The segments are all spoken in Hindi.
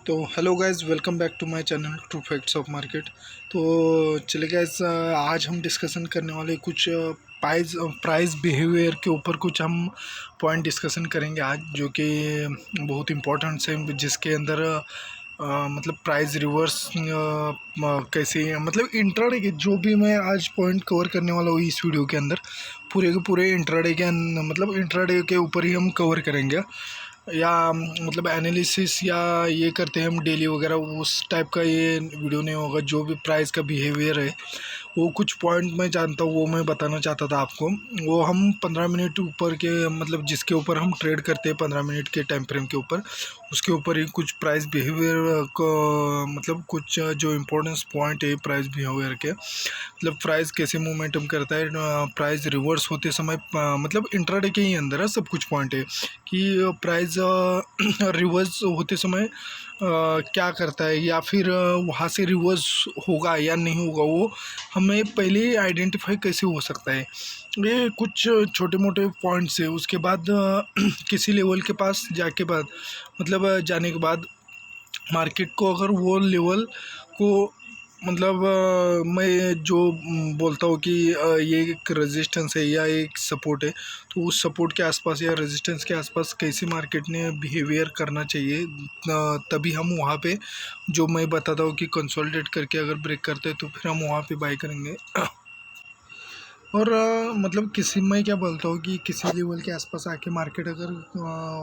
तो hello guys, welcome back to my channel true facts of market. तो चलिए गाइस, आज हम डिस्कशन करने वाले कुछ प्राइस बिहेवियर के ऊपर कुछ हम पॉइंट डिस्कशन करेंगे आज, जो कि बहुत इंपॉर्टेंट है, जिसके अंदर मतलब प्राइस रिवर्स कैसे, मतलब इंट्राडे के जो भी मैं आज पॉइंट कवर करने वाला हूँ इस वीडियो के अंदर, पूरे के पूरे इंट्राडे के मतलब इंट्राडे के ऊपर ही हम कवर करेंगे। या मतलब एनालिसिस या ये करते हैं हम डेली वगैरह, उस टाइप का ये वीडियो नहीं होगा। जो भी प्राइस का बिहेवियर है, वो कुछ पॉइंट मैं जानता हूँ, वो मैं बताना चाहता था आपको। वो हम 15 मिनट ऊपर के, मतलब जिसके ऊपर हम ट्रेड करते हैं 15 मिनट के टाइम फ्रेम के ऊपर, उसके ऊपर ही कुछ प्राइस बिहेवियर को, मतलब कुछ जो इम्पोर्टेंस पॉइंट है प्राइस बिहेवियर के, मतलब प्राइस कैसे मोमेंटम करता है, प्राइस रिवर्स होते समय, मतलब इंट्राडे के ही अंदर है सब कुछ पॉइंट है कि प्राइस रिवर्स होते समय क्या करता है, या फिर वहाँ से रिवर्स होगा या नहीं होगा, वो हमें पहले ही आइडेंटिफाई कैसे हो सकता है। ये कुछ छोटे मोटे पॉइंट्स है। उसके बाद किसी लेवल के पास जाके बाद, मतलब जाने के बाद मार्केट को, अगर वो लेवल को, मतलब मैं जो बोलता हूँ कि ये एक रेजिस्टेंस है या एक सपोर्ट है, तो उस सपोर्ट के आसपास या रेजिस्टेंस के आसपास कैसे मार्केट ने बिहेवियर करना चाहिए, तभी हम वहाँ पे, जो मैं बताता हूँ कि कंसोलिडेट करके अगर ब्रेक करते हैं तो फिर हम वहाँ पे बाई करेंगे। और मतलब किसी, मैं क्या बोलता हूँ कि किसी लेवल के आसपास आके मार्केट अगर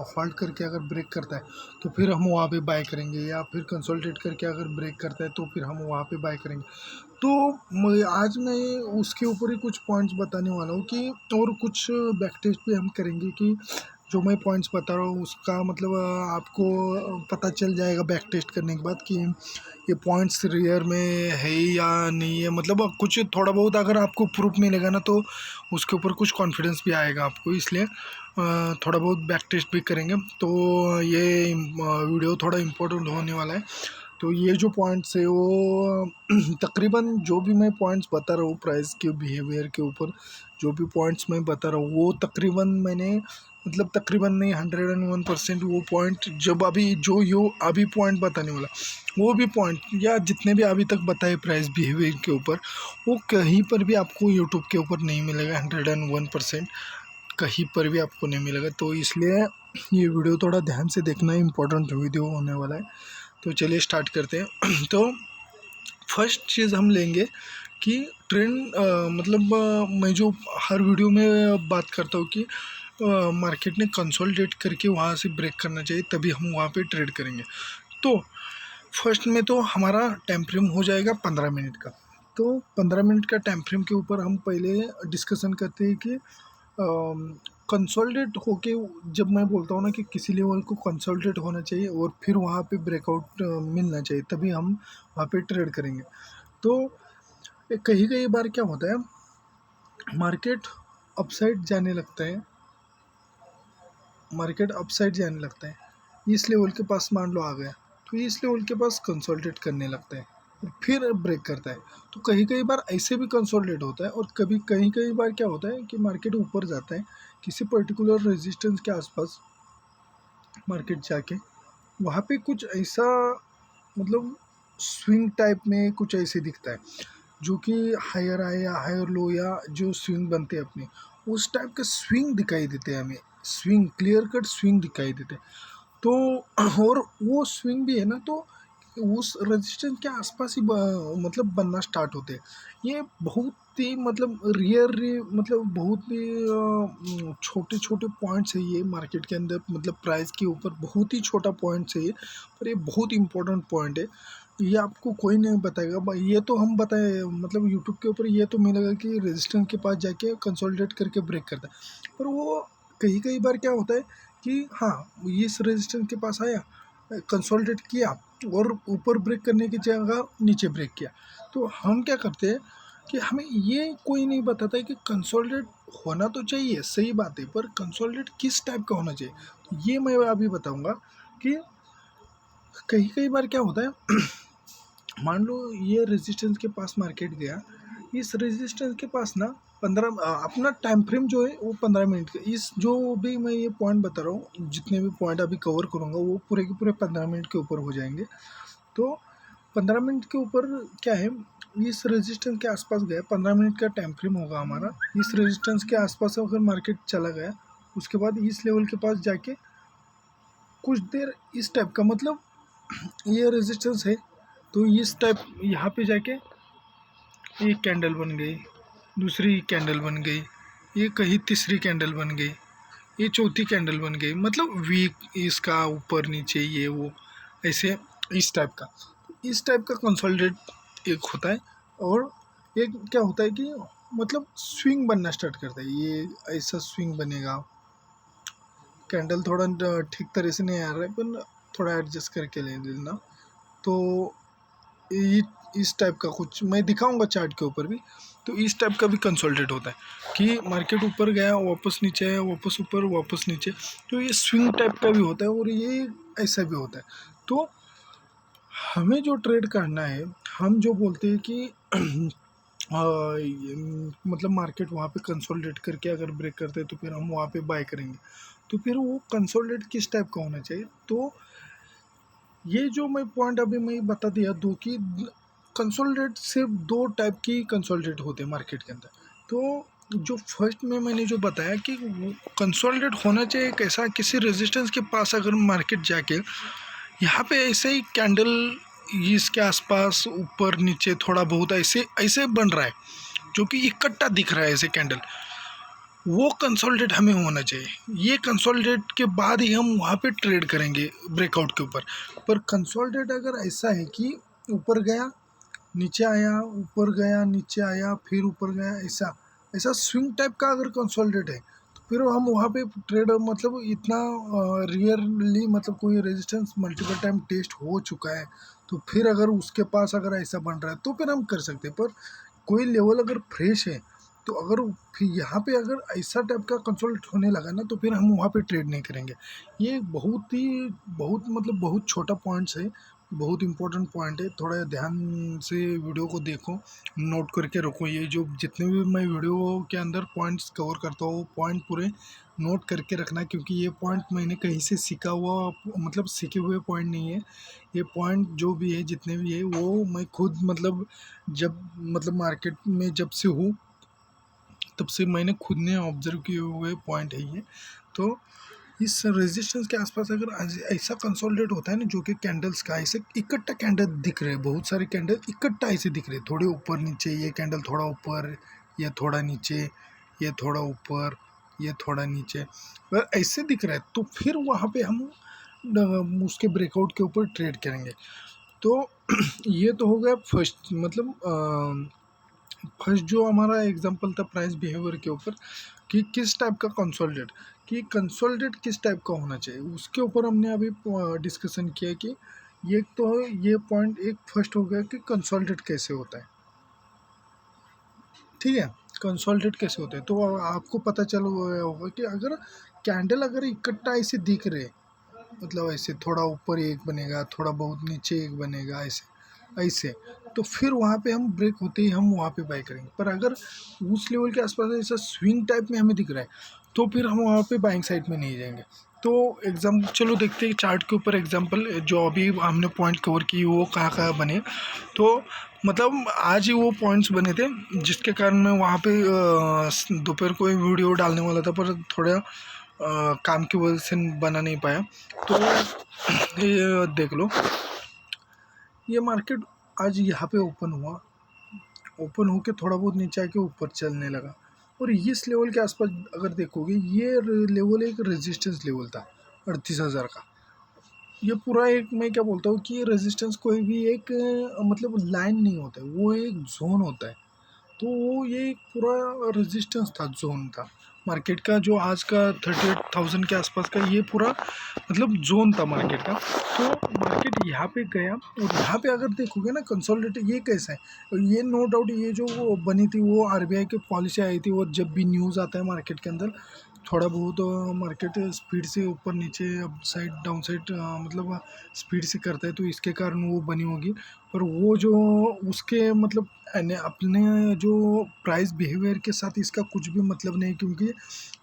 होल्ड करके अगर ब्रेक करता है तो फिर हम वहाँ पे बाय करेंगे, या फिर कंसोलिडेट करके अगर ब्रेक करता है तो फिर हम वहाँ पे बाय करेंगे। तो आज मैं उसके ऊपर ही कुछ पॉइंट्स बताने वाला हूँ कि, और कुछ बैक टेस्ट भी हम करेंगे कि जो मैं पॉइंट्स बता रहा हूँ उसका मतलब आपको पता चल जाएगा बैक टेस्ट करने के बाद कि ये पॉइंट्स रियल में है या नहीं है। मतलब कुछ थोड़ा बहुत अगर आपको प्रूफ मिलेगा ना, तो उसके ऊपर कुछ कॉन्फिडेंस भी आएगा आपको, इसलिए थोड़ा बहुत बैक टेस्ट भी करेंगे। तो ये वीडियो थोड़ा इम्पोर्टेंट होने वाला है। तो ये जो पॉइंट्स है वो तकरीबन जो भी मैं पॉइंट्स बता रहा हूँ प्राइस के बिहेवियर के ऊपर, जो भी पॉइंट्स मैं बता रहा हूँ वो तकरीबन मैंने, मतलब तकरीबन नहीं, 101% वो पॉइंट, जब अभी जो यो अभी पॉइंट बताने वाला, वो भी पॉइंट या जितने भी अभी तक बताए प्राइस बिहेवियर के ऊपर, वो कहीं पर भी आपको यूट्यूब के ऊपर नहीं मिलेगा। 101% कहीं पर भी आपको नहीं मिलेगा। तो इसलिए ये वीडियो थोड़ा ध्यान से देखना, इम्पोर्टेंट वीडियो होने वाला है। तो चलिए स्टार्ट करते हैं। तो फर्स्ट चीज़ हम लेंगे कि ट्रेंड, मतलब मैं जो हर वीडियो में बात करता हूँ कि मार्केट ने कंसोलिडेट करके वहाँ से ब्रेक करना चाहिए, तभी हम वहाँ पे ट्रेड करेंगे। तो फर्स्ट में तो हमारा टाइम फ्रेम हो जाएगा 15 मिनट का। तो 15 मिनट का टाइम फ्रेम के ऊपर हम पहले डिस्कशन करते हैं कि कंसोलिडेट होके, जब मैं बोलता हूँ ना कि किसी लेवल को कंसोलिडेट होना चाहिए और फिर वहाँ पे ब्रेकआउट मिलना चाहिए, तभी हम वहाँ पे ट्रेड करेंगे। तो कहीं कहीं बार क्या होता है, मार्केट अपसाइड जाने लगता है, मार्केट अपसाइड जाने लगता है, इस लेवल के पास मान लो आ गया, तो इस लेवल के पास कंसोलिडेट करने लगता है और फिर ब्रेक करता है। तो कहीं कहीं बार ऐसे भी कंसोलिडेट होता है, और कभी कहीं कहीं बार क्या होता है कि मार्केट ऊपर जाता है किसी पर्टिकुलर रेजिस्टेंस के आसपास, मार्केट जाके वहाँ पे कुछ ऐसा, मतलब स्विंग टाइप में कुछ ऐसे दिखता है, जो कि हायर हाई या हायर लो, या जो स्विंग बनते हैं अपने, उस टाइप के स्विंग दिखाई देते हैं हमें। स्विंग, क्लियर कट स्विंग दिखाई देते हैं। तो और वो स्विंग भी है ना, तो उस रेजिस्टेंस के आसपास ही मतलब बनना स्टार्ट होते हैं। ये बहुत ही मतलब रियर, मतलब बहुत ही छोटे छोटे पॉइंट्स है ये मार्केट के अंदर, मतलब प्राइस के ऊपर बहुत ही छोटा पॉइंट्स है ये, पर ये बहुत इंपॉर्टेंट पॉइंट है। ये आपको कोई नहीं बताएगा ये तो हम बताए, मतलब यूट्यूब के ऊपर ये तो मिलेगा कि रेजिस्टेंस के पास जाके कंसोलिडेट करके ब्रेक करता है, पर वो कई कई बार क्या होता है कि हाँ, इस रेजिस्टेंस के पास आया, कंसोलिडेट किया और ऊपर ब्रेक करने की जगह नीचे ब्रेक किया। तो हम क्या करते हैं कि हमें ये कोई नहीं बताता है कि कंसोलिडेट होना तो चाहिए, सही बात है, पर कंसोलिडेट किस टाइप का होना चाहिए, तो ये मैं अभी बताऊंगा कि कई कई बार क्या होता है। मान लो ये रेजिस्टेंस के पास मार्केट गया, इस रेजिस्टेंस के पास ना 15 अपना टाइम फ्रेम जो है वो 15 मिनट का। इस जो भी मैं ये पॉइंट बता रहा हूँ, जितने भी पॉइंट अभी कवर करूँगा वो पूरे के पूरे 15 मिनट के ऊपर हो जाएंगे। तो 15 मिनट के ऊपर क्या है, इस रेजिस्टेंस के आसपास गया, 15 मिनट का टाइम फ्रेम होगा हमारा। इस रेजिस्टेंस के आसपास अगर मार्केट चला गया, उसके बाद इस लेवल के पास जाके कुछ देर इस टाइप का, मतलब ये रेजिस्टेंस है तो इस टाइप यहाँ पे जाके एक कैंडल बन गई, दूसरी कैंडल बन गई, ये कहीं तीसरी कैंडल बन गई, ये चौथी कैंडल बन गई, मतलब वीक इसका ऊपर नीचे ये वो ऐसे इस टाइप का। इस टाइप का कंसोलिडेट एक होता है। और एक क्या होता है कि मतलब स्विंग बनना स्टार्ट करता है, ये ऐसा स्विंग बनेगा। कैंडल थोड़ा ठीक तरह से नहीं आ रहा है, पर थोड़ा एडजस्ट करके ले लेना। तो ये इस टाइप का कुछ मैं दिखाऊंगा चार्ट के ऊपर भी। तो इस टाइप का भी कंसोलिडेट होता है कि मार्केट ऊपर गया, वापस नीचे आया, वापस ऊपर, वापस नीचे। तो ये स्विंग टाइप का भी होता है और ये ऐसा भी होता है। तो हमें जो ट्रेड करना है, हम जो बोलते हैं कि मतलब मार्केट वहाँ पे कंसोलिडेट करके अगर ब्रेक करते हैं तो फिर हम वहाँ पे बाय करेंगे। तो फिर वो कंसोलिडेट किस टाइप का होना चाहिए, तो ये जो मैं पॉइंट अभी मैं बता दिया दो कि कंसोलिडेट सिर्फ दो टाइप की कंसोलिडेट होते हैं मार्केट के अंदर। तो जो फर्स्ट में मैंने जो बताया कि कंसोलिडेट होना चाहिए एक ऐसा किसी रेजिस्टेंस के पास, अगर मार्केट जाके यहाँ पे ऐसे ही कैंडल इसके आसपास ऊपर नीचे थोड़ा बहुत ऐसे ऐसे बन रहा है, जो कि इकट्ठा दिख रहा है ऐसे कैंडल, वो कंसोलिडेट हमें होना चाहिए। ये कंसोलिडेट के बाद ही हम वहाँ पे ट्रेड करेंगे ब्रेकआउट के ऊपर। पर कंसोलिडेट अगर ऐसा है कि ऊपर गया नीचे आया, ऊपर गया नीचे आया, फिर ऊपर गया, ऐसा ऐसा स्विंग टाइप का अगर कंसोलिडेट है, तो फिर हम वहाँ पे ट्रेड, मतलब इतना रियरली, मतलब कोई रेजिस्टेंस मल्टीपल टाइम टेस्ट हो चुका है, तो फिर अगर उसके पास अगर ऐसा बन रहा है तो फिर हम कर सकते हैं। पर कोई लेवल अगर फ्रेश है, तो अगर फिर यहाँ पे अगर ऐसा टाइप का कंसोलिडेट होने लगा ना, तो फिर हम वहाँ पे ट्रेड नहीं करेंगे। ये बहुत ही मतलब बहुत छोटा पॉइंट्स है, बहुत इंपॉर्टेंट पॉइंट है। थोड़ा ध्यान से वीडियो को देखो, नोट करके रखो। ये जो जितने भी मैं वीडियो के अंदर पॉइंट्स कवर करता हूँ, पॉइंट पूरे नोट करके रखना, क्योंकि ये पॉइंट मैंने कहीं से सीखा हुआ, मतलब सीखे हुए पॉइंट नहीं है। ये पॉइंट जो भी है, जितने भी है, वो मैं खुद मतलब जब मतलब मार्केट में जब से हूँ तब से मैंने खुद ने ऑब्जर्व किए हुए पॉइंट है ये। तो इस रेजिस्टेंस के आसपास अगर ऐसा कंसोलिडेट होता है ना, जो कि कैंडल्स का ऐसे इकट्ठा कैंडल दिख रहे हैं, बहुत सारे कैंडल इकट्ठा ऐसे दिख रहे हैं, थोड़े ऊपर नीचे, ये कैंडल थोड़ा ऊपर, ये थोड़ा नीचे, ये थोड़ा ऊपर, ये थोड़ा नीचे, अगर ऐसे दिख रहा है तो फिर वहाँ पे हम उसके ब्रेकआउट के ऊपर ट्रेड करेंगे। तो ये तो हो गया फर्स्ट, मतलब फर्स्ट जो हमारा एग्जांपल था प्राइस बिहेवियर के ऊपर, कि किस टाइप का कंसोलिडेट, कि कंसोलिडेट किस टाइप का होना चाहिए, उसके ऊपर हमने अभी डिस्कशन किया कि ये तो ये पॉइंट एक फर्स्ट हो गया कि कंसोलिडेट कैसे होता है। ठीक है, कंसोलिडेट कैसे होता है, तो आपको पता चल गया होगा कि अगर कैंडल अगर इकट्ठा ऐसे दिख रहे, मतलब ऐसे थोड़ा ऊपर एक बनेगा, थोड़ा बहुत नीचे एक बनेगा, ऐसे ऐसे, तो फिर वहाँ पे हम ब्रेक होते ही हम वहाँ पे बाई करेंगे। पर अगर उस लेवल के आसपास ऐसा स्विंग टाइप में हमें दिख रहा है, तो फिर हम वहाँ पे बाइंग साइड में नहीं जाएंगे। तो चलो देखते हैं चार्ट के ऊपर एग्जाम्पल, जो अभी हमने पॉइंट कवर की वो कहाँ कहाँ बने। तो मतलब आज ही वो पॉइंट्स बने थे, जिसके कारण मैं वहाँ पे दोपहर को वीडियो डालने वाला था, पर थोड़ा काम की वजह से बना नहीं पाया। तो ये देख लो, ये मार्केट आज यहाँ पे ओपन हुआ, ओपन होके थोड़ा बहुत नीचे आके ऊपर चलने लगा, और इस लेवल के आसपास अगर देखोगे, ये लेवल एक रेजिस्टेंस लेवल था 38,000 का। ये पूरा एक, मैं क्या बोलता हूँ कि ये रेजिस्टेंस कोई भी एक मतलब लाइन नहीं होता है, वो एक जोन होता है। तो वो ये एक पूरा रेजिस्टेंस था, जोन था मार्केट का, जो आज का 38,000 के आसपास का ये पूरा मतलब जोन था मार्केट का। तो मार्केट यहाँ पे गया, और यहाँ पे अगर देखोगे ना कंसोलिडेट ये कैसा है, और ये नो डाउट ये जो वो बनी थी वो आरबीआई की पॉलिसी आई थी, और जब भी न्यूज़ आता है मार्केट के अंदर, थोड़ा बहुत मार्केट स्पीड से ऊपर नीचे अप साइड डाउन साइड मतलब स्पीड से करता है, तो इसके कारण वो बनी होगी। पर वो जो उसके मतलब अपने जो प्राइस बिहेवियर के साथ इसका कुछ भी मतलब नहीं, क्योंकि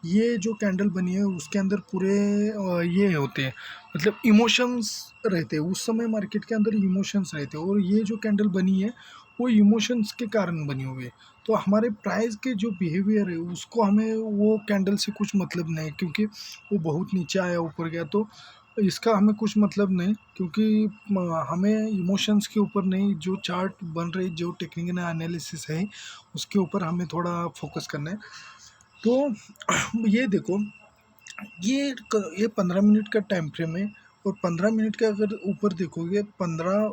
ये जो कैंडल बनी है उसके अंदर पूरे ये होते हैं, मतलब इमोशंस रहते हैं। उस समय मार्केट के अंदर इमोशंस रहते हैं, और ये जो कैंडल बनी है वो इमोशंस के कारण बनी हुई है। तो हमारे प्राइस के जो बिहेवियर है उसको हमें वो कैंडल से कुछ मतलब नहीं, क्योंकि वो बहुत नीचे आया ऊपर गया, तो इसका हमें कुछ मतलब नहीं, क्योंकि हमें इमोशंस के ऊपर नहीं, जो चार्ट बन रही जो टेक्निकल एनालिसिस है उसके ऊपर हमें थोड़ा फोकस करना है। तो ये देखो, ये 15 मिनट का टाइम फ्रेम है, और 15 मिनट का अगर ऊपर देखोगे 15,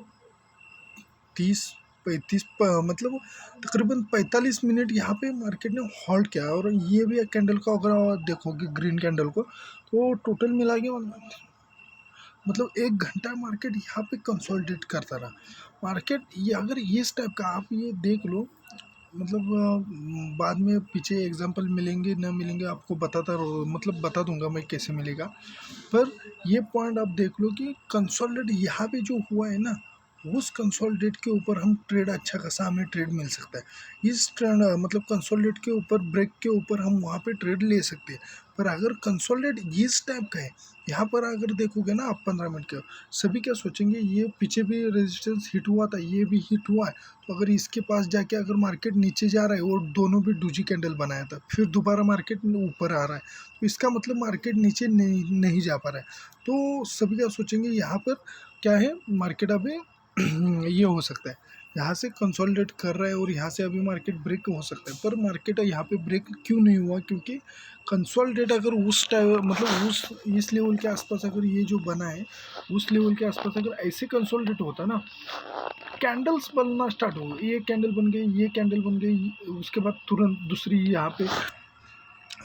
30, 35 मतलब तकरीबन 45 मिनट यहाँ पे मार्केट ने हॉल्ट किया। और ये भी एक कैंडल को अगर आप देखोगे ग्रीन कैंडल को, तो टोटल मिला के मतलब 1 घंटा मार्केट यहाँ पे कंसोलिडेट करता रहा। मार्केट ये अगर इस टाइप का आप ये देख लो, मतलब बाद में पीछे एग्जांपल मिलेंगे न मिलेंगे आपको बताता रहो, मतलब बता दूंगा मैं कैसे मिलेगा। पर ये पॉइंट आप देख लो कि कंसोलिडेट यहाँ पे जो हुआ है ना, उस कंसोलिडेट के ऊपर हम ट्रेड अच्छा खासा हमें ट्रेड मिल सकता है। इस ट्रेंड मतलब कंसोलिडेट के ऊपर ब्रेक के ऊपर हम वहाँ पे ट्रेड ले सकते हैं। पर अगर कंसोलिडेट इस टाइप का है, यहाँ पर अगर देखोगे ना आप 15 मिनट के, सभी क्या सोचेंगे ये पीछे भी रेजिस्टेंस हिट हुआ था, ये भी हिट हुआ है, तो अगर इसके पास जाके अगर मार्केट नीचे जा रहा है, और दोनों भी डूजी कैंडल बनाया था, फिर दोबारा मार्केट ऊपर आ रहा है, तो इसका मतलब मार्केट नीचे नहीं जा पा रहा है। तो सभी क्या सोचेंगे यहाँ पर क्या है, मार्केट अभी ये हो सकता है, यहाँ से कंसोलिडेट कर रहा है और यहाँ से अभी मार्केट ब्रेक हो सकता है। पर मार्केट यहाँ पे ब्रेक क्यों नहीं हुआ, क्योंकि कंसोलिडेट अगर उस टाइम मतलब उस इस लेवल के आसपास अगर ये जो बना है उस लेवल के आसपास अगर ऐसे कंसोलिडेट होता ना, कैंडल्स बनना स्टार्ट हो गई, ये कैंडल बन गई, ये कैंडल बन गई, उसके बाद तुरंत दूसरी यहाँ पे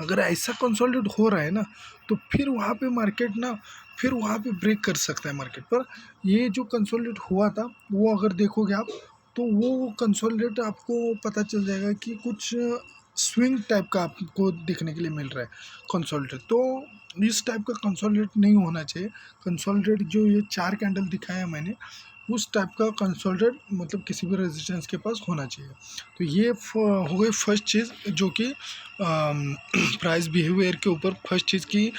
अगर ऐसा कंसोलिडेट हो रहा है ना, तो फिर वहाँ पे मार्केट ना फिर वहाँ पे ब्रेक कर सकता है मार्केट। पर ये जो कंसोलिडेट हुआ था वो अगर देखोगे आप, तो वो कंसोलिडेट आपको पता चल जाएगा कि कुछ स्विंग टाइप का आपको देखने के लिए मिल रहा है कंसोलिडेट। तो इस टाइप का कंसोलिडेट नहीं होना चाहिए। कंसोलिडेट जो ये 4 कैंडल दिखाया मैंने, उस टाइप का कंसोलिडेट मतलब किसी भी रेजिस्टेंस के पास होना चाहिए। तो ये हो गई फर्स्ट चीज़, जो कि प्राइस बिहेवियर के ऊपर फर्स्ट चीज़ की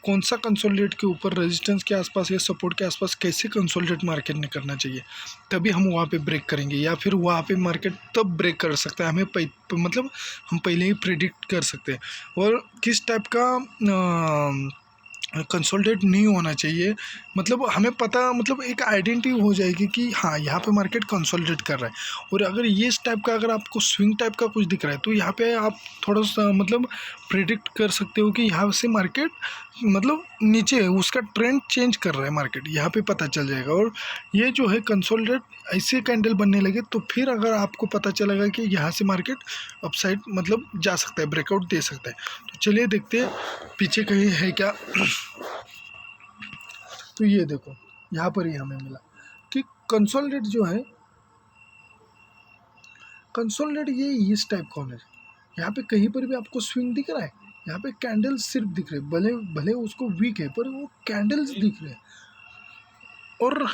कौन सा कंसोलिडेट के ऊपर रेजिस्टेंस के आसपास या सपोर्ट के आसपास कैसे कंसोलिडेट मार्केट ने करना चाहिए, तभी हम वहाँ पे ब्रेक करेंगे, या फिर वहाँ पे मार्केट तब ब्रेक कर सकता है हमें मतलब हम पहले ही प्रिडिक्ट कर सकते हैं। और किस टाइप का कंसोलिडेट नहीं होना चाहिए, मतलब हमें पता मतलब एक आइडेंटिटी हो जाएगी कि हाँ यहाँ पे मार्केट कंसोलिडेट कर रहा है। और अगर ये इस टाइप का अगर आपको स्विंग टाइप का कुछ दिख रहा है, तो यहाँ पे आप थोड़ा सा मतलब प्रिडिक्ट कर सकते हो कि यहाँ से मार्केट मतलब नीचे है, उसका ट्रेंड चेंज कर रहा है मार्केट, यहाँ पे पता चल जाएगा। और ये जो है कंसोलिडेट ऐसे कैंडल बनने लगे, तो फिर अगर आपको पता चलेगा कि यहाँ से मार्केट अपसाइड मतलब जा सकता है, ब्रेकआउट दे सकता है। तो चलिए देखते हैं पीछे कहीं है क्या। तो ये देखो यहाँ पर ही हमें मिला कि कंसोलिडेट जो है, कंसोलिडेट ये इस टाइप का होना है। यहाँ पे कहीं पर भी आपको स्विंग दिख रहा है, यहाँ पे कैंडल्स सिर्फ दिख रहे हैं, भले भले उसको वीक है पर वो कैंडल्स दिख रहे हैं। और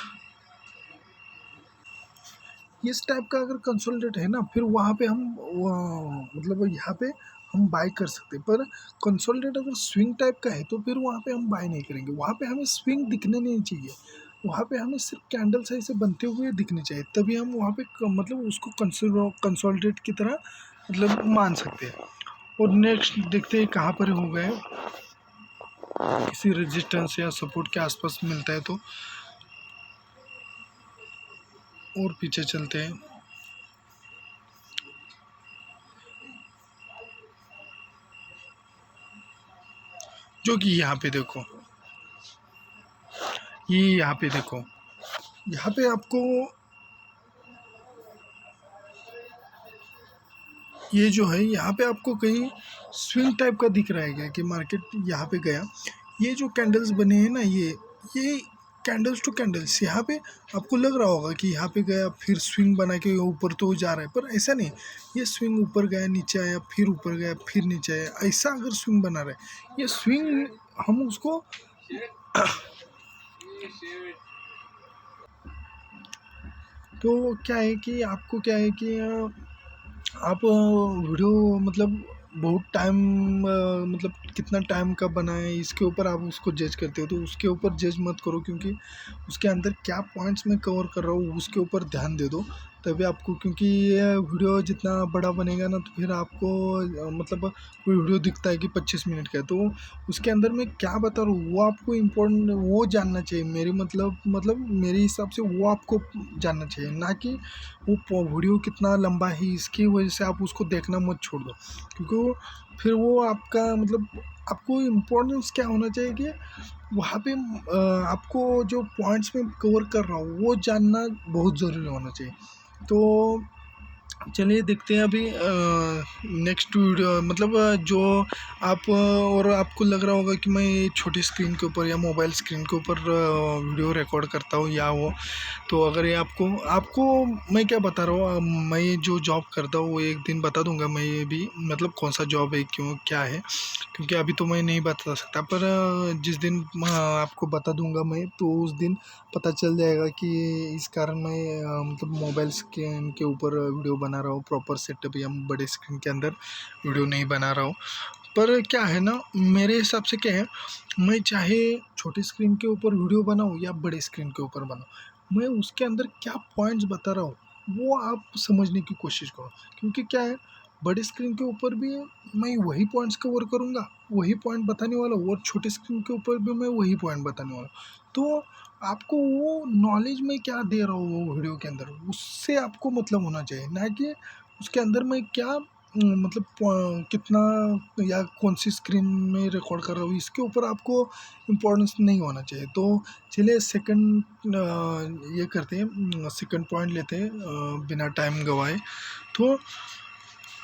इस टाइप का अगर कंसोलिडेट है ना, फिर वहाँ पे हम मतलब यहाँ पे हम बाय कर सकते हैं। पर कंसोलिडेट अगर स्विंग टाइप का है, तो फिर वहाँ पे हम बाय नहीं करेंगे, वहाँ पे हमें स्विंग दिखने नहीं चाहिए, वहाँ पे हमें सिर्फ कैंडल्स ऐसे बनते हुए दिखने चाहिए, तभी हम वहाँ पे मतलब उसको कंसोलिडेट की तरह मतलब मान सकते हैं। और नेक्स्ट देखते हैं कहाँ पर हो गए, किसी रेजिस्टेंस या सपोर्ट के आसपास मिलता है तो और पीछे चलते हैं। जो कि यहाँ पे देखो, ये यहाँ पे देखो, यहाँ पे आपको ये जो है यहाँ पे आपको कहीं स्विंग टाइप का दिख रहा है क्या कि मार्केट यहाँ पे गया। ये जो कैंडल्स बने हैं ना, ये कैंडल्स टू कैंडल्स यहाँ पे आपको लग रहा होगा कि यहाँ पे गया फिर स्विंग बना के ऊपर तो जा रहा है, पर ऐसा नहीं। ये स्विंग ऊपर गया, नीचे आया, फिर ऊपर गया, फिर नीचे आया, ऐसा अगर स्विंग बना रहा है, ये स्विंग हम उसको तो क्या है कि आपको क्या है कि आप वीडियो मतलब बहुत टाइम मतलब कितना टाइम का बना है इसके ऊपर आप उसको जज करते हो, तो उसके ऊपर जज मत करो, क्योंकि उसके अंदर क्या पॉइंट्स मैं कवर कर रहा हूँ उसके ऊपर ध्यान दे दो तभी आपको। क्योंकि ये वीडियो जितना बड़ा बनेगा ना, तो फिर आपको मतलब कोई वीडियो दिखता है कि 25 मिनट का है, तो उसके अंदर मैं क्या बता रहा हूँ वो आपको इम्पोर्टेंट वो जानना चाहिए। मेरी मतलब मेरे हिसाब से वो आपको जानना चाहिए, ना कि वो वीडियो कितना लंबा है इसकी वजह से आप उसको देखना मत छोड़ दो। क्योंकि फिर वो आपका मतलब आपको इम्पोर्टेंस क्या होना चाहिए कि वहाँ पे आपको जो पॉइंट्स में कवर कर रहा हूँ वो जानना बहुत ज़रूरी होना चाहिए। तो चलिए देखते हैं अभी नेक्स्ट वीडियो मतलब जो आप और आपको लग रहा होगा कि मैं छोटी स्क्रीन के ऊपर या मोबाइल स्क्रीन के ऊपर वीडियो रिकॉर्ड करता हूँ या वो, तो अगर ये आपको आपको मैं क्या बता रहा हूँ, मैं जो जॉब करता हूँ वो एक दिन बता दूंगा मैं ये भी, मतलब कौन सा जॉब है क्यों क्या है, क्योंकि अभी तो मैं नहीं बता सकता। पर जिस दिन आपको बता दूंगा मैं, तो उस दिन पता चल जाएगा कि इस कारण मैं मतलब मोबाइल स्क्रीन के ऊपर वीडियो बना रहा हूँ, प्रॉपर सेटअप या बड़े स्क्रीन के अंदर वीडियो नहीं बना रहा हूँ। पर क्या है ना, मेरे हिसाब से क्या है, मैं चाहे छोटी स्क्रीन के ऊपर वीडियो बनाऊँ या बड़े स्क्रीन के ऊपर बनाऊँ, मैं उसके अंदर क्या पॉइंट्स बता रहा हूँ वो आप समझने की कोशिश करो। क्योंकि क्या है, बड़ी स्क्रीन के ऊपर भी मैं वही पॉइंट्स कवर करूँगा, वही पॉइंट बताने वाला हूँ, और छोटी स्क्रीन के ऊपर भी मैं वही पॉइंट बताने वाला हूँ। तो आपको वो नॉलेज में क्या दे रहा हूँ वो वीडियो के अंदर, उससे आपको मतलब होना चाहिए, ना कि उसके अंदर मैं क्या मतलब कितना या कौन सी स्क्रीन में रिकॉर्ड कर रहा हूँ इसके ऊपर आपको इम्पोर्टेंस नहीं होना चाहिए। तो चलिए सेकंड ये करते हैं, सेकंड पॉइंट लेते हैं बिना टाइम गवाए। तो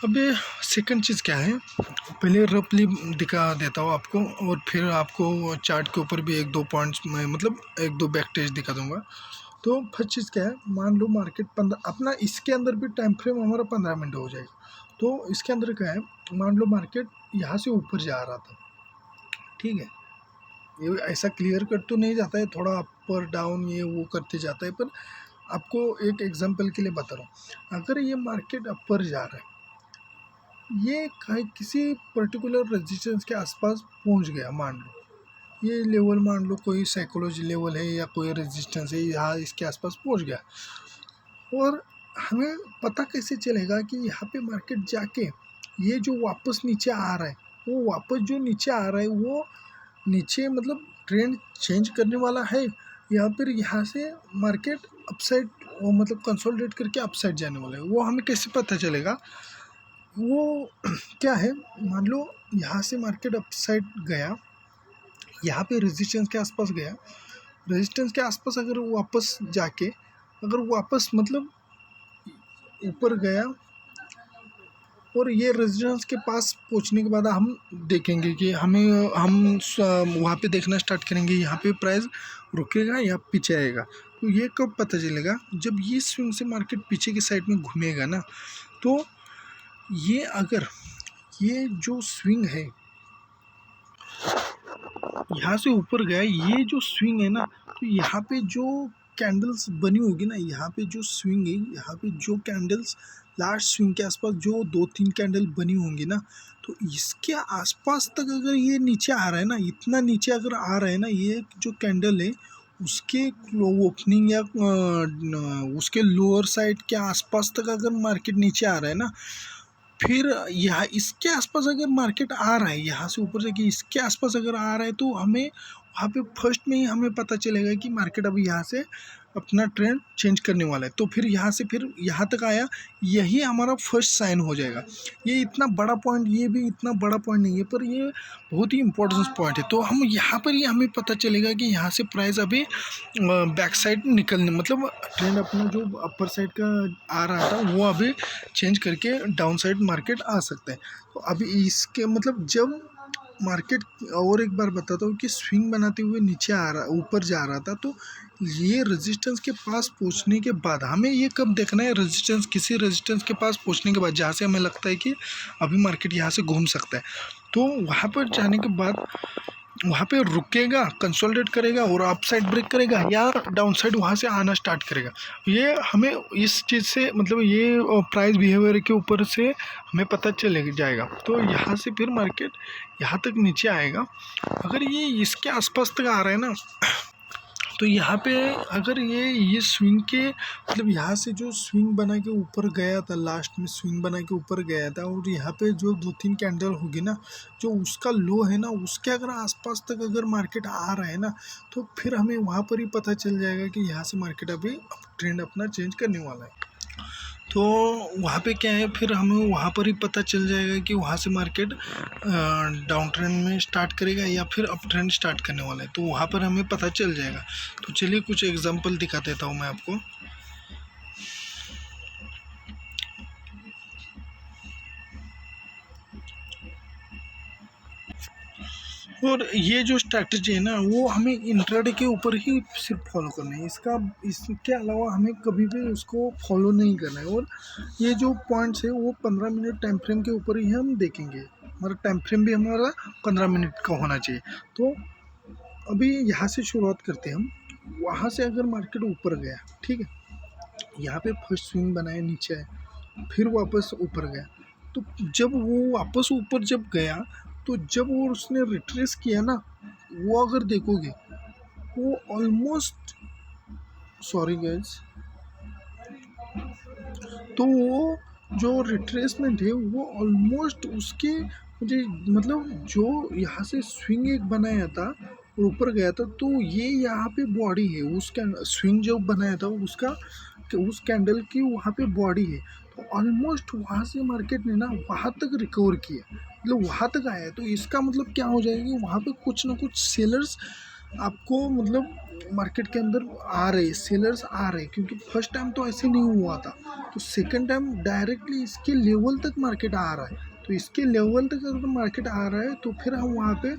अभी सेकंड चीज़ क्या है, पहले रफली दिखा देता हूँ आपको, और फिर आपको चार्ट के ऊपर भी एक दो पॉइंट्स में मतलब एक दो बैक टेज दिखा दूंगा। तो फर्स्ट चीज़ क्या है, मान लो मार्केट 15 अपना इसके अंदर भी टाइम फ्रेम हमारा 15 मिनट हो जाएगा। तो इसके अंदर क्या है, मान लो मार्केट यहाँ से ऊपर जा रहा था, ठीक है, ये ऐसा क्लियर कट तो नहीं जाता है, थोड़ा अपर डाउन ये वो करते जाता है, पर आपको एक एग्जांपल के लिए बता रहा हूँ। अगर ये मार्केट अपर जा रहा है, ये किसी पर्टिकुलर रेजिस्टेंस के आसपास पहुंच गया, मान लो ये लेवल, मान लो कोई साइकोलॉजी लेवल है या कोई रेजिस्टेंस है, यहाँ इसके आसपास पहुंच गया, और हमें पता कैसे चलेगा कि यहाँ पे मार्केट जाके ये जो वापस नीचे आ रहा है, वो वापस जो नीचे आ रहा है वो नीचे मतलब ट्रेंड चेंज करने वाला है, या फिर यहाँ से मार्केट अपसाइड वो मतलब कंसोलिडेट करके अपसाइड जाने वाला है, वो हमें कैसे पता चलेगा। वो क्या है, मान लो यहाँ से मार्केट अपसाइड गया, यहाँ पे रेजिस्टेंस के आसपास गया, रेजिस्टेंस के आसपास अगर वापस जाके अगर वापस मतलब ऊपर गया, और ये रेजिस्टेंस के पास पहुंचने के बाद हम देखेंगे कि हम वहाँ पे देखना स्टार्ट करेंगे यहाँ पे प्राइस रुकेगा या पीछे आएगा। तो ये कब पता चलेगा, जब ये स्विंग से मार्केट पीछे की साइड में घूमेगा ना, तो ये अगर ये जो स्विंग है यहाँ से ऊपर गया, ये जो स्विंग है ना, तो यहाँ पे जो कैंडल्स बनी होगी ना, यहाँ पे जो स्विंग है, यहाँ पे जो कैंडल्स लास्ट स्विंग के आसपास जो 2-3 कैंडल बनी होंगी ना, तो इसके आसपास तक अगर ये नीचे आ रहा है ना, इतना नीचे अगर आ रहा है ना, ये जो कैंडल है उसके ओपनिंग या उसके लोअर साइड के आसपास तक अगर मार्केट नीचे आ रहा है ना, फिर यहाँ इसके आसपास अगर मार्केट आ रहा है, यहाँ से ऊपर से इसके आसपास अगर आ रहा है, तो हमें वहाँ पे फर्स्ट में ही हमें पता चलेगा कि मार्केट अभी यहाँ से अपना ट्रेंड चेंज करने वाला है। तो फिर यहाँ से फिर यहाँ तक आया, यही हमारा फर्स्ट साइन हो जाएगा। ये इतना बड़ा पॉइंट, ये भी इतना बड़ा पॉइंट नहीं है, पर ये बहुत ही इंपॉर्टेंट पॉइंट है। तो हम यहाँ पर ही हमें पता चलेगा कि यहाँ से प्राइस अभी बैक साइड निकलने मतलब ट्रेंड अपना जो अपर साइड का आ रहा था वो अभी चेंज करके डाउन साइड मार्केट आ सकता है। तो अभी इसके मतलब जब मार्केट और एक बार बताता हूँ कि स्विंग बनाते हुए नीचे आ रहा, ऊपर जा रहा था, तो ये रेजिस्टेंस के पास पहुँचने के बाद हमें ये कब देखना है, रेजिस्टेंस, किसी रेजिस्टेंस के पास पहुँचने के बाद जहाँ से हमें लगता है कि अभी मार्केट यहाँ से घूम सकता है, तो वहाँ पर जाने के बाद वहाँ पे रुकेगा, कंसोलिडेट करेगा और अप साइड ब्रेक करेगा या डाउन साइड वहाँ से आना स्टार्ट करेगा। ये हमें इस चीज़ से मतलब ये प्राइस बिहेवियर के ऊपर से हमें पता चले जाएगा। तो यहाँ से फिर मार्केट यहाँ तक नीचे आएगा। अगर ये इसके आसपास तक आ रहा है ना, तो यहाँ पे अगर ये स्विंग के मतलब यहाँ से जो स्विंग बना के ऊपर गया था, लास्ट में स्विंग बना के ऊपर गया था, और यहाँ पे जो 2-3 कैंडल होगी ना, जो उसका लो है ना, उसके अगर आसपास तक अगर मार्केट आ रहा है ना, तो फिर हमें वहाँ पर ही पता चल जाएगा कि यहाँ से मार्केट अभी ट्रेंड अपना चेंज करने वाला है। तो वहाँ पे क्या है, फिर हमें वहाँ पर ही पता चल जाएगा कि वहाँ से मार्केट डाउन ट्रेंड में स्टार्ट करेगा या फिर अप ट्रेंड स्टार्ट करने वाला है, तो वहाँ पर हमें पता चल जाएगा। तो चलिए कुछ एग्जांपल दिखा देता हूँ मैं आपको। और ये जो स्ट्रैटेजी है ना, वो हमें इंट्राडे के ऊपर ही सिर्फ फॉलो करना है, इसके अलावा हमें कभी भी उसको फॉलो नहीं करना है। और ये जो पॉइंट्स है वो 15 मिनट टाइम फ्रेम के ऊपर ही हम देखेंगे, हमारा टाइम फ्रेम भी हमारा 15 मिनट का होना चाहिए। तो अभी यहाँ से शुरुआत करते हैं हम। वहाँ से अगर मार्केट ऊपर गया, ठीक है, यहाँ पे फर्स्ट स्विंग बनाया, नीचे आया, फिर वापस ऊपर गया, तो जब वो वापस ऊपर जब गया, तो जब वो उसने रिट्रेस किया ना, वो अगर देखोगे वो ऑलमोस्ट, सॉरी गाइस, तो वो जो रिट्रेसमेंट है वो ऑलमोस्ट उसके, मुझे मतलब जो यहाँ से स्विंग एक बनाया था और ऊपर गया था, तो ये यहाँ पे बॉडी है उसका, स्विंग जो बनाया था उसका, उस कैंडल की वहाँ पे बॉडी है। तो ऑलमोस्ट वहाँ से मार्केट ने ना वहाँ तक रिकवर किया, मतलब वहाँ तक आया। तो इसका मतलब क्या हो जाएगी, वहाँ पे कुछ ना कुछ सेलर्स आपको मतलब मार्केट के अंदर आ रहे, सेलर्स आ रहे, क्योंकि फर्स्ट टाइम तो ऐसे नहीं हुआ था, तो सेकंड टाइम डायरेक्टली इसके लेवल तक मार्केट आ रहा है। तो इसके लेवल तक अगर मार्केट आ रहा है, तो फिर हम वहाँ पे,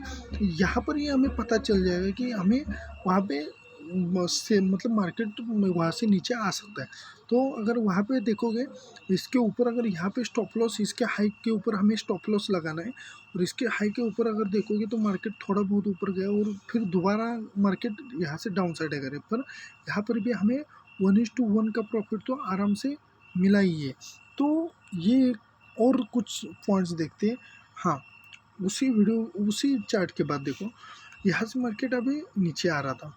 यहाँ पर ये हमें पता चल जाएगा कि हमें वहाँ पे से मतलब मार्केट वहाँ से नीचे आ सकता है। तो अगर वहाँ पे देखोगे, इसके ऊपर अगर यहाँ पे स्टॉप लॉस, इसके हाई के ऊपर हमें स्टॉप लॉस लगाना है, और इसके हाई के ऊपर अगर देखोगे तो मार्केट थोड़ा बहुत ऊपर गया और फिर दोबारा मार्केट यहाँ से डाउन साइड है, पर यहाँ पर भी हमें 1:1 का प्रॉफिट तो आराम से मिला ही है। तो ये और कुछ पॉइंट्स देखते हैं। हाँ, उसी चार्ट के बाद देखो, यहाँ से मार्केट अभी नीचे आ रहा था,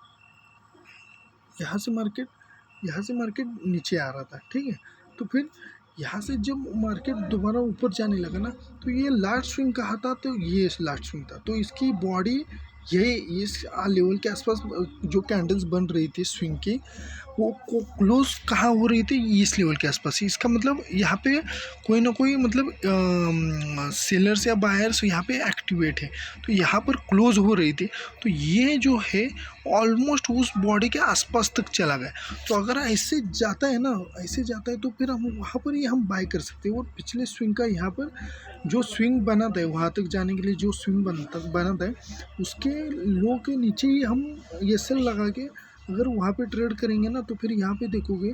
यहाँ से मार्केट नीचे आ रहा था, ठीक है। तो फिर यहाँ से जब मार्केट दोबारा ऊपर जाने लगा ना, तो ये लास्ट स्विंग कहा था, तो ये लास्ट स्विंग था, तो इसकी बॉडी ये इस लेवल के आसपास जो कैंडल्स बन रही थी स्विंग की, वो क्लोज कहाँ हो रही थी, इस लेवल के आसपास। इसका मतलब यहाँ पे कोई ना कोई मतलब सेलर्स या बायर्स यहाँ पे एक्टिवेट है, तो यहाँ पर क्लोज हो रही थी। तो ये जो है ऑलमोस्ट उस बॉडी के आसपास तक चला गया। तो अगर ऐसे जाता है ना, ऐसे जाता है, तो फिर हम वहाँ पर ही हम बाय कर सकते हैं। और पिछले स्विंग का यहाँ पर जो स्विंग बना था, वहाँ तक जाने के लिए जो स्विंग बना था, उसके लो के नीचे ही हम ये सेल लगा के अगर वहाँ पे ट्रेड करेंगे ना, तो फिर यहाँ पे देखोगे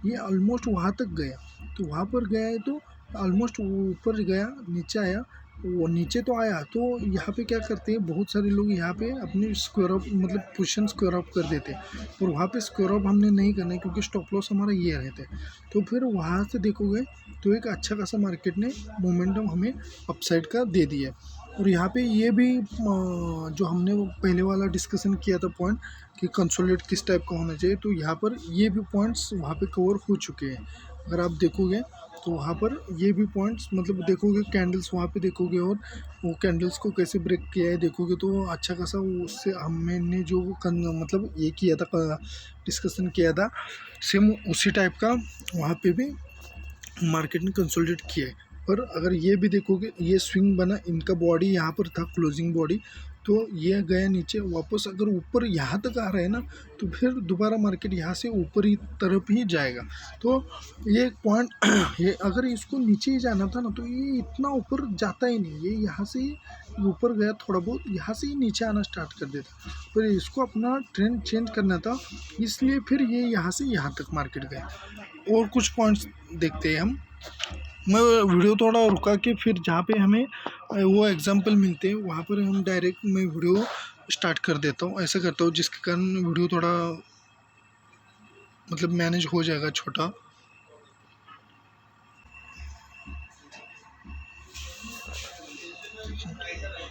ये ऑलमोस्ट वहाँ तक गया। तो वहाँ पर गया है, तो ऑलमोस्ट ऊपर गया, नीचे आया, वो नीचे तो आया। तो यहाँ पे क्या करते हैं, बहुत सारे लोग यहाँ पे अपने स्क्वायर ऑफ मतलब पोजीशन स्क्वायर ऑफ कर देते हैं, और वहाँ पे स्क्वायर ऑफ हमने नहीं करना है, क्योंकि स्टॉप लॉस हमारा ये रहता है। तो फिर वहाँ से देखोगे तो एक अच्छा खासा मार्केट ने मोमेंटम हमें अपसाइड का दे दिया है। और यहाँ पे ये भी जो हमने वो पहले वाला डिस्कशन किया था पॉइंट कि कंसोलिडेट किस टाइप का होना चाहिए, तो यहाँ पर ये भी पॉइंट्स वहाँ पे कवर हो चुके हैं। अगर आप देखोगे तो वहाँ पर ये भी पॉइंट्स मतलब देखोगे, कैंडल्स वहाँ पे देखोगे, और वो कैंडल्स को कैसे ब्रेक किया है देखोगे, तो अच्छा खासा उससे हमने जो मतलब ये किया था, डिस्कशन किया था, सेम उसी टाइप का वहाँ पे भी मार्केट ने कंसोलिडेट किया है। पर अगर ये भी देखोगे, ये स्विंग बना, इनका बॉडी यहाँ पर था, क्लोजिंग बॉडी, तो ये गया नीचे, वापस अगर ऊपर यहाँ तक आ रहा है ना तो फिर दोबारा मार्केट यहाँ से ऊपर ही तरफ ही जाएगा। तो ये एक पॉइंट ये अगर इसको नीचे ही जाना था ना तो ये इतना ऊपर जाता ही नहीं, ये यहाँ से ही ऊपर गया थोड़ा बहुत, यहाँ से ही नीचे आना स्टार्ट कर देता, पर इसको अपना ट्रेंड चेंज करना था, इसलिए फिर ये यहाँ से यहाँ तक मार्केट गया। और कुछ पॉइंट्स देखते हैं हम। मैं वीडियो थोड़ा रुका के फिर जहाँ पे हमें वो एग्जांपल मिलते हैं वहाँ पर हम डायरेक्ट मैं वीडियो स्टार्ट कर देता हूँ, ऐसा करता हूँ जिसके कारण वीडियो थोड़ा मतलब मैनेज हो जाएगा छोटा।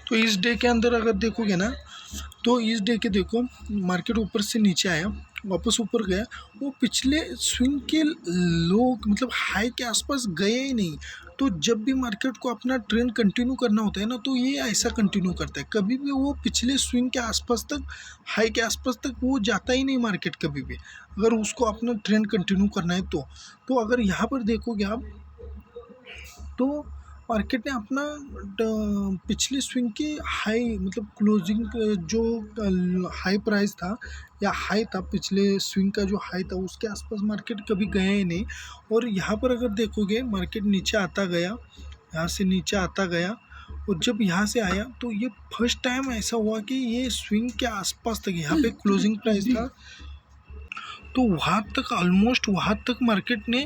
तो इस डे के अंदर अगर देखोगे ना तो इस डे के देखो मार्केट ऊपर से नीचे आया, वापस ऊपर गया, वो पिछले स्विंग के लो मतलब हाई के आसपास गए ही नहीं। तो जब भी मार्केट को अपना ट्रेंड कंटिन्यू करना होता है ना तो ये ऐसा कंटिन्यू करता है, कभी भी वो पिछले स्विंग के आसपास तक, हाई के आसपास तक वो जाता ही नहीं मार्केट कभी भी, अगर उसको अपना ट्रेंड कंटिन्यू करना है तो अगर यहाँ पर देखोगे आप तो मार्केट ने अपना पिछले स्विंग की हाई मतलब क्लोजिंग जो हाई प्राइस था या हाई था, पिछले स्विंग का जो हाई था उसके आसपास मार्केट कभी गया ही नहीं। और यहाँ पर अगर देखोगे मार्केट नीचे आता गया, यहाँ से नीचे आता गया, और जब यहाँ से आया तो ये फर्स्ट टाइम ऐसा हुआ कि ये स्विंग के आसपास तक, यहाँ पे क्लोजिंग प्राइस था तो वहाँ तक ऑलमोस्ट वहाँ तक मार्केट ने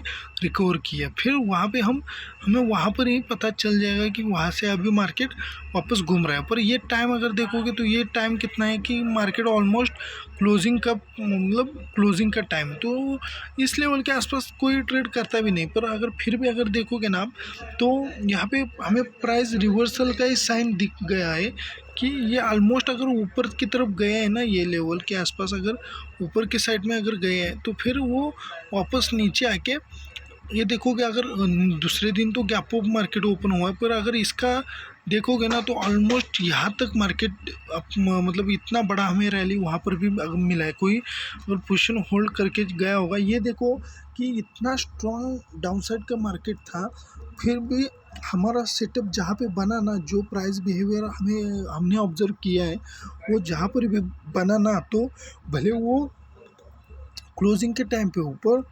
रिकवर किया। फिर वहाँ पे हमें वहाँ पर ही पता चल जाएगा कि वहाँ से अभी मार्केट वापस घूम रहा है। पर ये टाइम अगर देखोगे तो ये टाइम कितना है कि मार्केट ऑलमोस्ट क्लोजिंग का मतलब क्लोजिंग का टाइम, तो इस लेवल के आसपास कोई ट्रेड करता भी नहीं। पर अगर फिर भी अगर देखोगे ना आप तो यहाँ पे हमें प्राइस रिवर्सल का ही साइन दिख गया है कि ये ऑलमोस्ट अगर ऊपर की तरफ गया है ना, ये लेवल के आसपास अगर ऊपर के साइड में अगर गए हैं तो फिर वो वापस नीचे आके ये देखोगे, अगर दूसरे दिन तो गैप अप मार्केट ओपन हुआ है, पर अगर इसका देखोगे ना तो ऑलमोस्ट यहाँ तक मार्केट मतलब इतना बड़ा हमें रैली वहाँ पर भी अगर मिला है, कोई अगर पोजीशन होल्ड करके गया होगा। ये देखो कि इतना स्ट्रॉन्ग डाउनसाइड का मार्केट था, फिर भी हमारा सेटअप जहाँ पे बना ना, जो प्राइस बिहेवियर हमने ऑब्जर्व किया है वो जहाँ पर भी बना ना, तो भले वो क्लोजिंग के टाइम पे ऊपर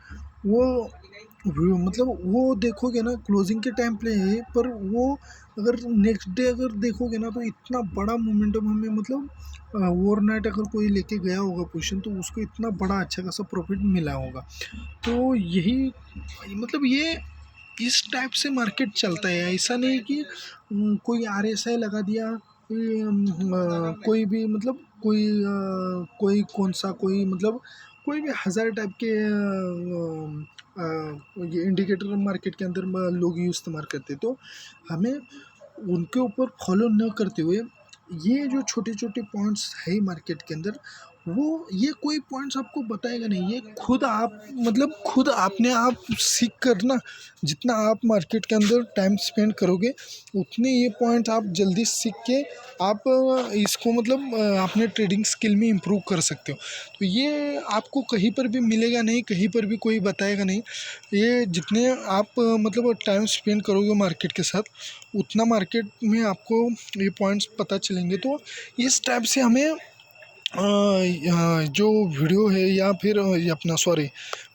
मतलब वो देखोगे ना क्लोजिंग के टाइम पे है, पर वो अगर नेक्स्ट डे अगर देखोगे ना तो इतना बड़ा मोमेंटम हमें मतलब ओवरनाइट अगर कोई लेके गया होगा पोजीशन तो उसको इतना बड़ा अच्छा खासा प्रॉफिट मिला होगा। तो यही मतलब ये इस टाइप से मार्केट चलता है, ऐसा नहीं कि कोई RSI लगा दिया, कोई भी मतलब कोई कौन सा कोई मतलब कोई भी हज़ार टाइप के ये इंडिकेटर मार्केट के अंदर लोग यूँ इस्तेमाल करते, तो हमें उनके ऊपर फॉलो न करते हुए ये जो छोटे छोटे पॉइंट्स है मार्केट के अंदर, वो ये कोई पॉइंट्स आपको बताएगा नहीं, ये खुद आप मतलब खुद आपने आप सीख कर ना, जितना आप मार्केट के अंदर टाइम स्पेंड करोगे उतने ये पॉइंट्स आप जल्दी सीख के आप इसको मतलब अपने ट्रेडिंग स्किल में इम्प्रूव कर सकते हो। तो ये आपको कहीं पर भी मिलेगा नहीं, कहीं पर भी कोई बताएगा नहीं। ये जितने आप मतलब टाइम स्पेंड करोगे मार्केट के साथ उतना मार्केट में आपको ये पॉइंट्स पता चलेंगे। तो इस टाइप से हमें जो वीडियो है या फिर ये अपना सॉरी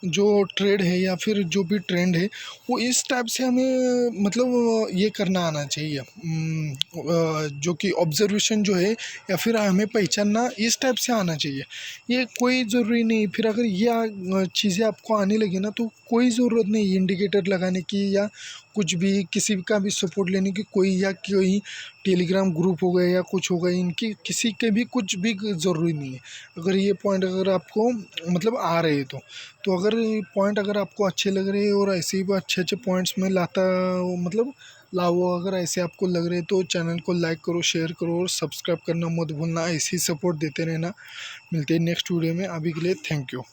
जो ट्रेड है या फिर जो भी ट्रेंड है वो इस टाइप से हमें मतलब ये करना आना चाहिए, जो कि ऑब्जर्वेशन जो है या फिर हमें पहचानना इस टाइप से आना चाहिए। ये कोई ज़रूरी नहीं, फिर अगर ये चीज़ें आपको आने लगी ना तो कोई ज़रूरत नहीं इंडिकेटर लगाने की या कुछ भी किसी का भी सपोर्ट लेने की, कोई टेलीग्राम ग्रुप हो गए या कुछ हो गए, इनकी किसी के भी कुछ भी ज़रूरी नहीं है। अगर ये पॉइंट अगर आपको मतलब आ रहे तो अगर ये पॉइंट अगर आपको अच्छे लग रहे हैं और ऐसे ही अच्छे अच्छे पॉइंट्स में लाता मतलब लाओ, अगर ऐसे आपको लग रहे तो चैनल को लाइक करो, शेयर करो और सब्सक्राइब करना मत भूलना। ऐसे ही सपोर्ट देते रहना। मिलते हैं नेक्स्ट वीडियो में, अभी के लिए थैंक यू।